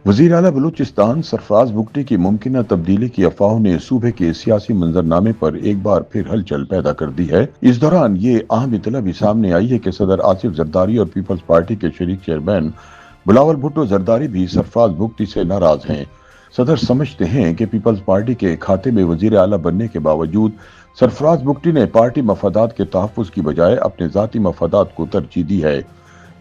वजीर आला बलूचिस्तान सरफराज बुगटी की मुमकिन तब्दीली की अफवाहों ने सूबे के सियासी मंजरनामे पर एक बार फिर हलचल पैदा कर दी है। इस दौरान ये अहम इतला भी सामने आई है कि सदर आसिफ जरदारी और पीपल्स पार्टी के शरीक चेयरमैन बिलावल भुट्टो जरदारी भी सरफराज बुगटी से नाराज हैं। सदर समझते हैं कि पीपल्स पार्टी के खाते में वजीर आला बनने के बावजूद सरफराज बुगटी ने पार्टी मफादात के तहफ़्फ़ुज़ की बजाय अपने ज़ाती मफादात को तरजीह दी है।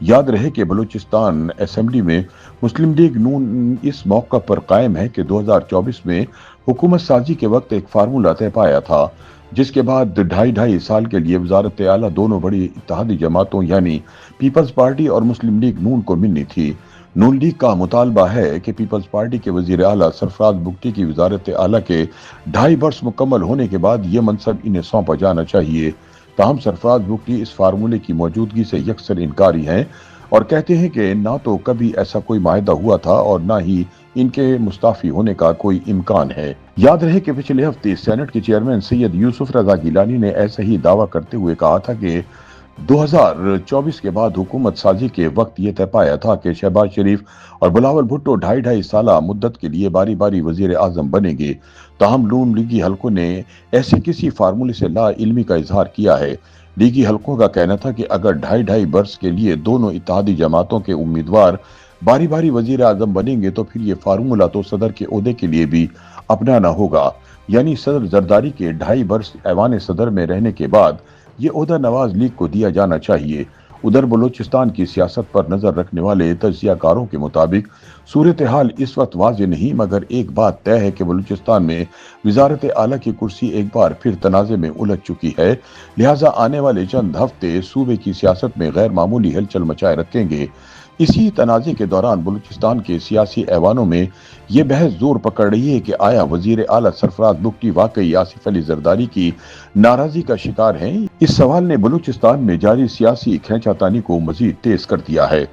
याद रहे कि बलूचिस्तान असेंबली में मुस्लिम लीग नून इस मौका पर कायम है कि 2024 में हुकूमत साजी के वक्त एक फार्मूला तय पाया था, जिसके बाद ढाई साल के लिए वजारत आला दोनों बड़ी इत्तेहादी जमातों यानी पीपल्स पार्टी और मुस्लिम लीग नून को मिलनी थी। नून लीग का मुतालबा है कि पीपल्स पार्टी के वजीर आला सरफराज बुगटी की वजारत आला के 2.5 वर्ष मुकम्मल होने के बाद ये मनसब इन्हें सौंपा जाना चाहिए। ताहम सरफराज बुगटी इस फार्मूले की मौजूदगी से यकसर इनकारी हैं और कहते हैं कि ना तो कभी ऐसा कोई माहिदा हुआ था और ना ही इनके मुस्ताफी होने का कोई इम्कान है। याद रहे कि पिछले हफ्ते सेनेट के चेयरमैन सैयद यूसुफ रजा गिलानी ने ऐसा ही दावा करते हुए कहा था कि 2024 के बाद हुकूमत साजी के वक्त ये तय पाया था कि शहबाज शरीफ और बिलावल भुट्टो 2.5 साला मुद्दत के लिए बारी बारी वजीर आजम बनेंगे। ताहम नून लीगी हलकों ने ऐसे किसी फार्मूले से ला इल्मी का इजहार किया है। लीगी हलकों का कहना था कि अगर 2.5 वर्ष के लिए दोनों इत्तेहादी जमातों के उम्मीदवार बारी बारी वजीर आजम बनेंगे तो फिर ये फार्मूला तो सदर के ओहदे के लिए भी अपनाना होगा, यानी सदर जरदारी के 2.5 वर्ष ऐवान सदर में रहने के बाद ये ओहदा नवाज लीग को दिया जाना चाहिए। उधर बलूचिस्तान की सियासत पर नजर रखने वाले तज्जियाकारों के मुताबिक सूरत हाल इस वक्त वाज़ेह नहीं, मगर एक बात तय है कि बलूचिस्तान में वजारत आला की कुर्सी एक बार फिर तनाज़े में उलझ चुकी है। लिहाजा आने वाले चंद हफ्ते सूबे की सियासत में गैर मामूली हलचल मचाए रखेंगे। इसी तनाज़े के दौरान बलूचिस्तान के सियासी ऐवानों में ये बहस जोर पकड़ रही है कि आया वजीर आला सरफराज बुगटी वाकई आसिफ अली जरदारी की नाराजगी का शिकार हैं। इस सवाल ने बलूचिस्तान में जारी सियासी खींचातानी को मजीद तेज कर दिया है।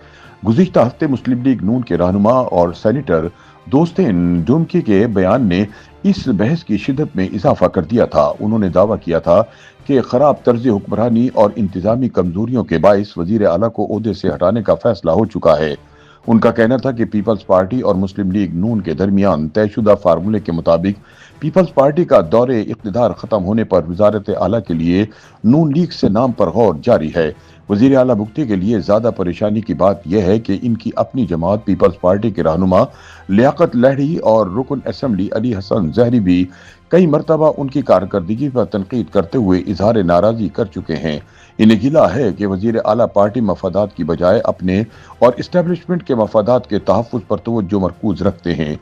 गुज़िश्ता हफ्ते मुस्लिम लीग नून के रहनुमा और सेनेटर दोस्तेन डुमकी के बयान ने इस बहस की शिद्दत में इजाफा कर दिया था। उन्होंने दावा किया था कि खराब तर्ज हुक्मरानी और इंतजामी कमजोरियों के बाइस वजीर आला को ओहदे से हटाने का फैसला हो चुका है। उनका कहना था कि पीपल्स पार्टी और मुस्लिम लीग नून के दरमियान तयशुदा फार्मूले के मुताबिक पीपल्स पार्टी का दौरे इख्तिदार खत्म होने पर वजारत आला के लिए नून लीग से नाम पर गौर जारी है। वजीर आला बुगटी के लिए ज्यादा परेशानी की बात यह है कि इनकी अपनी जमात पीपल्स पार्टी के रहनुमा लियाकत लहड़ी और रुकन असेंबली अली हसन जहरी भी कई मरतबा उनकी कारकर्दगी पर तनकीद करते हुए इजहार नाराजगी कर चुके हैं। इन्हें गिला है कि वजीर आला पार्टी मफादात की बजाय अपने और इस्टेब्लिशमेंट के मफादात के तहफ़्फ़ुज़ पर तवज्जो मरकूज रखते हैं।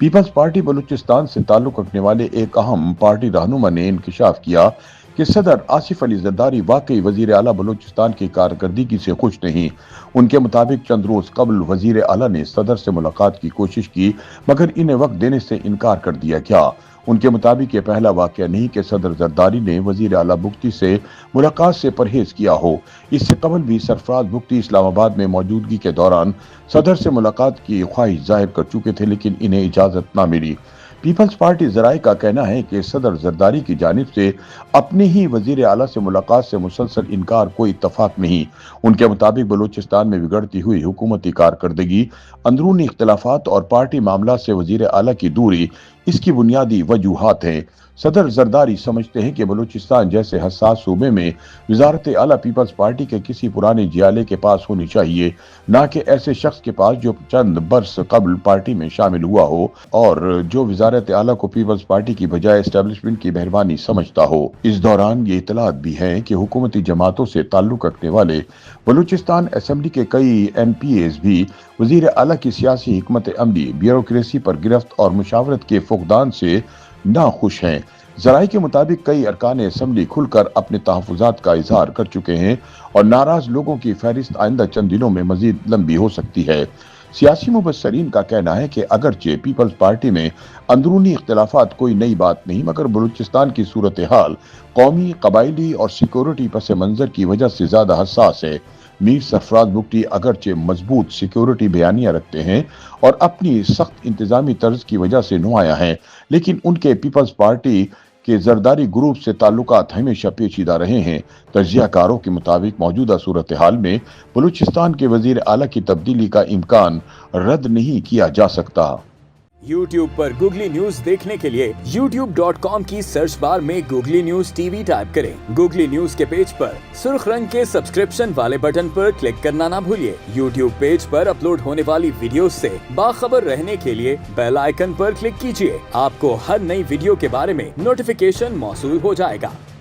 पीपल्स पार्टी बलूचिस्तान से ताल्लुक़ रखने वाले एक अहम पार्टी रहनुमा ने इंकशाफ किया कि सदर आसिफ अली जरदारी वाकई वजीर आला बलूचिस्तान की कारकर्दगी से खुश नहीं। उनके मुताबिक चंद रोज कबल वजीर आला ने सदर से मुलाकात की कोशिश की, मगर इन्हें वक्त देने से इनकार कर दिया गया। उनके मुताबिक ये पहला वाकया नहीं कि सदर जरदारी ने वजीर आला बुगटी से मुलाकात से परहेज किया हो। इससे कबल भी सरफराज बुगटी इस्लामाबाद में मौजूदगी के दौरान सदर से मुलाकात की ख्वाहिश जाहिर कर चुके थे, लेकिन इन्हें इजाजत न मिली। पीपल्स पार्टी जराये का कहना है कि सदर जरदारी की जानिब से अपने ही वजीर आला से मुलाकात से मुसलसल इनकार कोई इत्तफाक नहीं। उनके मुताबिक बलूचिस्तान में बिगड़ती हुई हुकूमती कारकर्दगी, अंदरूनी इख्तलाफात और पार्टी मामला से वजीर आला की दूरी इसकी बुनियादी वजूहात हैं। सदर जरदारी समझते हैं कि बलूचिस्तान जैसे हसास सूबे में वजारत आला पीपल्स पार्टी के किसी पुराने जियाले के पास होनी चाहिए, ना कि ऐसे शख्स के पास जो चंद बरस कबल पार्टी में शामिल हुआ हो और जो वजारत आला को पीपल्स पार्टी की बजाय एस्टेब्लिशमेंट की मेहरबानी समझता हो। इस दौरान ये इतलात भी है कि हुकूमती जमातों से ताल्लुक रखने वाले बलूचिस्तान असेंबली के कई MPAs भी वजीर आला की सियासी हिकमत अमली, ब्यूरोक्रेसी पर गिरफ्त और मुशावरत के फुकदान से नाखुश हैं। जराये के मुताबिक कई अरकान असेंबली खुलकर अपने तहफ़्फ़ुज़ात का इजहार कर चुके हैं और नाराज लोगों की फहरिस्त आइंदा चंद दिनों में मजीद लंबी हो सकती है। सियासी मुबस्सरीन का कहना है कि अगरचे पीपल्स पार्टी में अंदरूनी इख्तिलाफात कोई नई बात नहीं, मगर बलूचिस्तान की सूरत हाल कौमी, कबायली और सिक्योरिटी पस मंजर की वजह से ज्यादा हसास है। मीर सरफराज बुगटी अगरचे मजबूत सिक्योरिटी बयानियां रखते हैं और अपनी सख्त इंतजामी तर्ज की वजह से नुमाया हैं, लेकिन उनके पीपल्स पार्टी کہ زرداری ग्रुप से ताल्लुकात हमेशा पेचीदा रहे हैं। तजियाकारों के मुताबिक मौजूदा सूरत हाल में बलूचिस्तान के वजीर आला की तब्दीली का इम्कान रद्द नहीं किया जा सकता। YouTube पर गूगली न्यूज देखने के लिए youtube.com की सर्च बार में गूगली न्यूज टीवी टाइप करें। गूगली न्यूज के पेज पर सुर्ख रंग के सब्सक्रिप्शन वाले बटन पर क्लिक करना ना भूलिए। YouTube पेज पर अपलोड होने वाली वीडियोस से बाखबर रहने के लिए बेल आइकन पर क्लिक कीजिए। आपको हर नई वीडियो के बारे में नोटिफिकेशन मौसूल हो जाएगा।